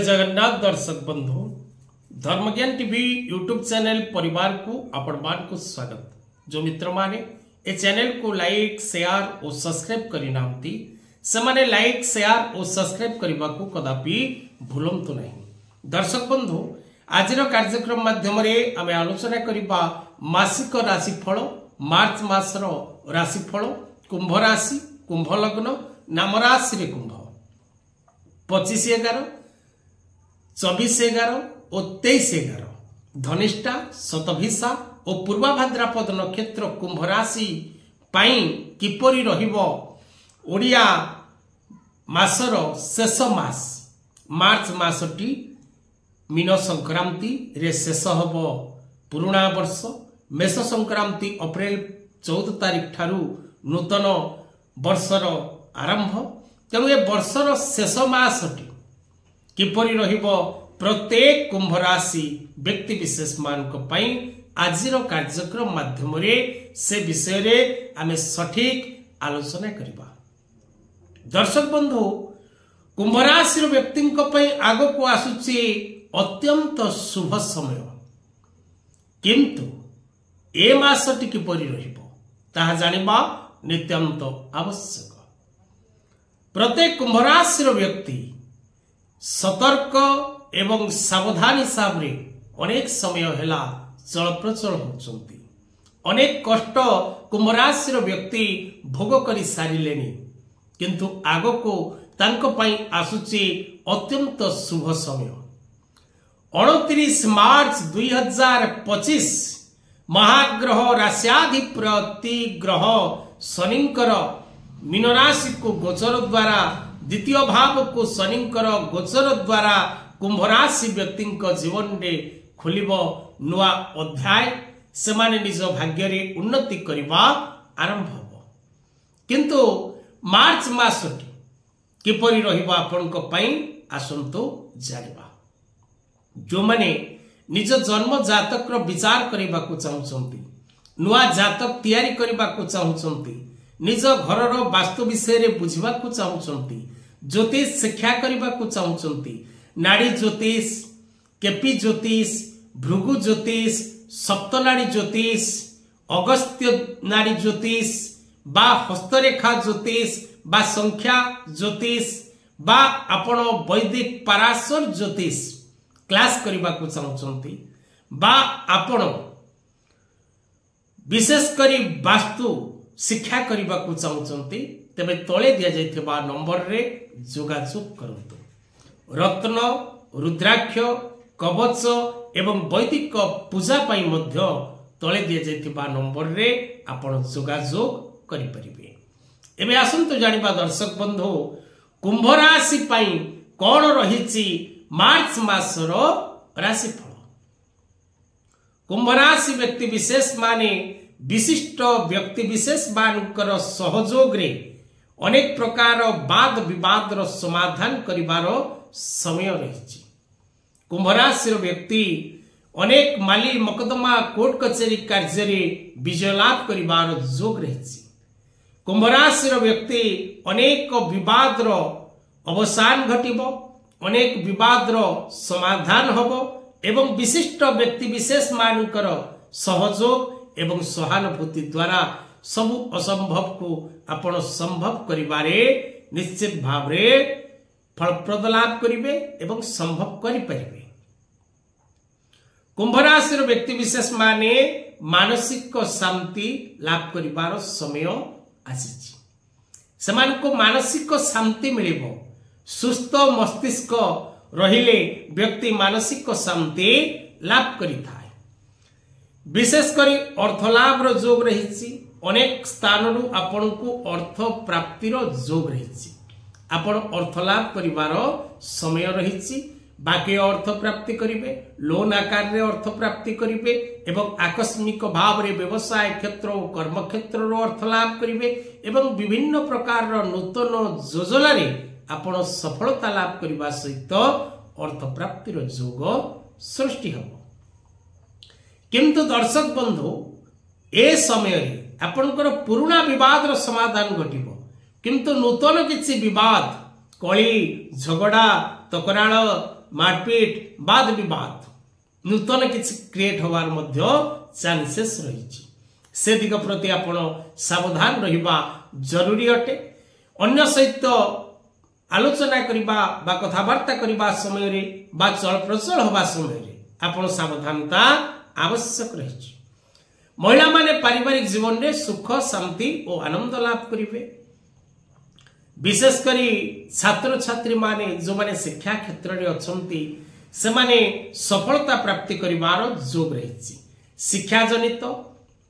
जय जगन्नाथ दर्शक बंधु धर्मज्ञान टीवी यूट्यूब चैनल परिवार को आपण मान को स्वागत। जो मित्र माने ए चैनल को लाइक शेयर और सब्सक्राइब करि नांती से माने लाइक शेयर और सब्सक्राइब करबा को कदापि भूलंतु नहीं। दर्शक बंधु आज कार्यक्रम माध्यम रे आमे आलोचना करिबा मासिक राशिफल मार्च मासर राशिफल कुंभ राशि कुंभ लग्न नाम राशि रे कुंभ 25/11 24/11 और 23/11 धनिष्ठा शतभिषा और पूर्वा भाद्रपद नक्षत्र कुंभ राशि पाई किपरि रहिबो ओडिया मासर शेष मास मार्च मासटी मीन संक्रांति रे शेष हबो पुराणा वर्ष मेष संक्रांति अप्रैल 14 तारिख ठारू नूतन वर्षर आरंभ। तेणु ए वर्षर शेष मासटी किपरि रहिबो प्रत्येक कुंभ राशि व्यक्ति विशेष मानक पई आजिर कार्यक्रम माध्यम रे से विषय रे आमे सठिक आलोचना करिबा। दर्शक बंधु कुंभ राशि व्यक्ति पई आगो को आसुची अत्यंत शुभ समय, किंतु ए मासटी किपरि रहिबो ताहा जानिबा नित्यंत आवश्यक। प्रत्येक कुंभ राशि व्यक्ति सतर्क एवं सावधान हिसाब रे अनेक समय हेला चल प्रचल होचंती। अनेक कष्ट कुंभ राशि व्यक्ति भोग करि सारिलेनी, किंतु आगो को तांको पई आसुची अत्यंत शुभ समय। 29 मार्च 2025 महाग्रह राश्याधिपति ग्रह शनिंकर मीन राशि को गोचर द्वारा द्वितीय भाव को शनिंकर गोचर द्वारा कुंभ राशि व्यक्ति जीवन रे खोलिबो नुआ अध्याय। से माने निज भाग्य रे उन्नति करबा आरंभ हो। किंतु मार्च मासटी किपरि रहिबो आपनक पई आसंतो जानिबा। जो माने निज जन्म जातक रो विचार करबा को चाहुचंती, नुआ जातक तैयारी करबा को चाहुचंती, निज घर वास्तु विषय रे बुझिबा को चाहुचंती, ज्योतिष शिक्षा करबा को चाहुचंती, नाड़ी ज्योतिष, केपी ज्योतिष, भृगु ज्योतिष, सप्तनाड़ी ज्योतिष, अगस्त्य नाड़ी ज्योतिष बा हस्तरेखा ज्योतिष बा संख्या ज्योतिष बा आपण वैदिक पराशर ज्योतिष क्लास करबा को चाहुचंती बा आपण विशेष करी वास्तु शिक्षा करबा को चाहुचंती, तेबे तळे दिया जायथिबा नंबर रे जोगाजोग करंतु। रत्न रुद्राक्ष कवच एवं वैदिक पूजा पाई मध्य तळे दिया जायथिबा नंबर रे आपण जोगाजोग करि परिबे। एबे आसंतु जानिबा दर्शक बंधु कुंभ राशि पाई कोन रहिछि मार्च मासर राशिफल। कुंभ राशि व्यक्ति विशेष माने विशिष्ट व्यक्ति विशेष मानकर सहयोग रे अनेक प्रकार वाद विवाद रो समाधान करिवार समय रहिछि। कुंभ राशि व्यक्ति अनेक माली मकदमा कोर्ट कचेरी कार्य रे विजय लाभ करिवार जोग रहिछि। कुंभ राशि व्यक्ति अनेक विवाद रो अवसान घटिबो, अनेक विवाद रो समाधान होबो एवं विशिष्ट व्यक्ति विशेष मानकर सहयोग एवं सहानुभूति द्वारा सबु असंभव को आपण संभव करिबारे निश्चित भाव रे फलप्रद लाभ करिवे एवं संभव करि परिवे। कुंभ राशि व्यक्ति विशेष माने मानसिक शांति लाभ करिबार समय आसीछि। समान को मानसिक शांति मिलिबो। सुस्थ मस्तिष्क रहिले व्यक्ति मानसिक शांति लाभ करिथाय। विशेष करी अर्थ लाभ रो जोग रहिछि। अनेक स्थान रु आपण को अर्थ प्राप्ति रो जोग रहिछि। आपण अर्थ लाभ करिवार समय रहिछि। बाकी अर्थ प्राप्ति करिवे, लोन आकार रे अर्थ प्राप्ति करिवे एवं आकस्मिक भाव रे व्यवसाय क्षेत्र और कर्म क्षेत्र रो अर्थ लाभ करिवे एवं विभिन्न प्रकार रो नूतन योजना रे आपण सफलता लाभ करिवा सहित अर्थ प्राप्ति रो जोग सृष्टि हो। किंतु दर्शक बंधु ए समय आपनकर पुराना विवाद रो समाधान घटिबो, किंतु नूतन किछि विवाद कली झगड़ा तकराळ मारपीट वाद विवाद नूतन किसी क्रिएट होवार मध्य चांसेस रही से दिग प्रति आपण सावधान रहिबा जरूरी अटे। अन्य सहित आलोचना करिबा बा कथावार्ता करिबा समय रे बा चल प्रचल होबा समय रे आपण सावधानता आवश्यक रही। महिला माने पारिवारिक जीवन रे सुख शांति और आनंद लाभ करिवे। विशेष करी छात्र छात्री माने जो माने शिक्षा क्षेत्र रे अछंती से माने सफलता प्राप्ति करिवार जोग रही। शिक्षा जनित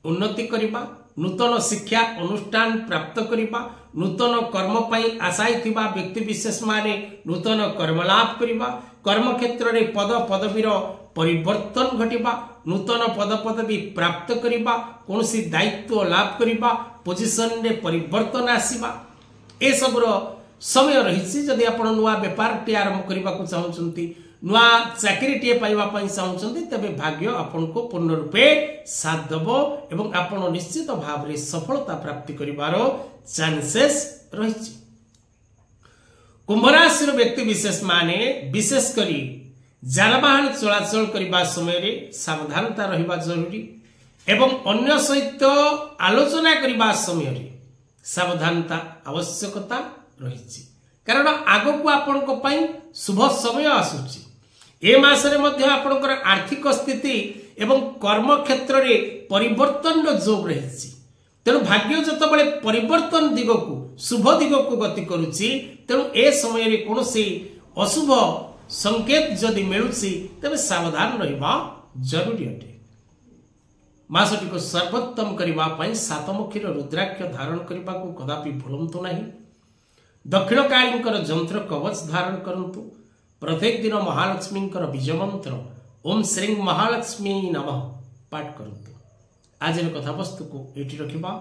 उन्नति करिबा, नूतन शिक्षा अनुष्ठान प्राप्त करिबा, नूतन कर्म पई आशायी थिबा व्यक्ति विशेष माने नूतन कर्म लाभ करिबा, कर्म क्षेत्र रे पद पदवीर परिवर्तन घटिबा, नूतन पद पदवी प्राप्त करिबा, कोनसी दायित्व लाभ करिबा, पोजिशन रे परिवर्तन आसीबा ए सबर समय रही। जदि आपण नुआ व्यापार टी आरंभ करबा को चाहउछंती, नुआ चाकरी टी पाइबा पई चाहउछंती, तबे भाग्य आपण को पूर्ण रूपे साथ दबो एवं आपण निश्चित भाव रे सफलता प्राप्ति करिवारो चांसेस रही। कुंभ राशि रो व्यक्ति विशेष माने विशेष करी जानवाहन चलाचल करबा समय रे सावधानता रहिबा जरूरी एवं अन्य सहित आलोचना करबा समय रे सावधानता आवश्यकता रही। कारण आगो को आपण को पई शुभ समय आसुची। ए मासरे मध्य आपनकर आर्थिक स्थिति एवं कर्म क्षेत्र रे परिवर्तन जोग रही। तेणु भाग्य जतबले परिवर्तन दिग को शुभ दिग को गति करुची, तेणु ए समय रे कोनोसी अशुभ संकेत जदि मिलुची तबे सावधान रहिबा जरूरी अटे। मासटी को सर्वोत्तम करबा पई सातमुखी रुद्राक्ष धारण करबा को कदापि भूलंतु नहीं। दक्षिणकालींकर जंत्र कवच धारण करंतु। प्रत्येक दिन महालक्ष्मींकर बीज मंत्र ओम श्री महालक्ष्मी नमः पाठ करंतु। आज कथा वस्तु को एटी रखिबा।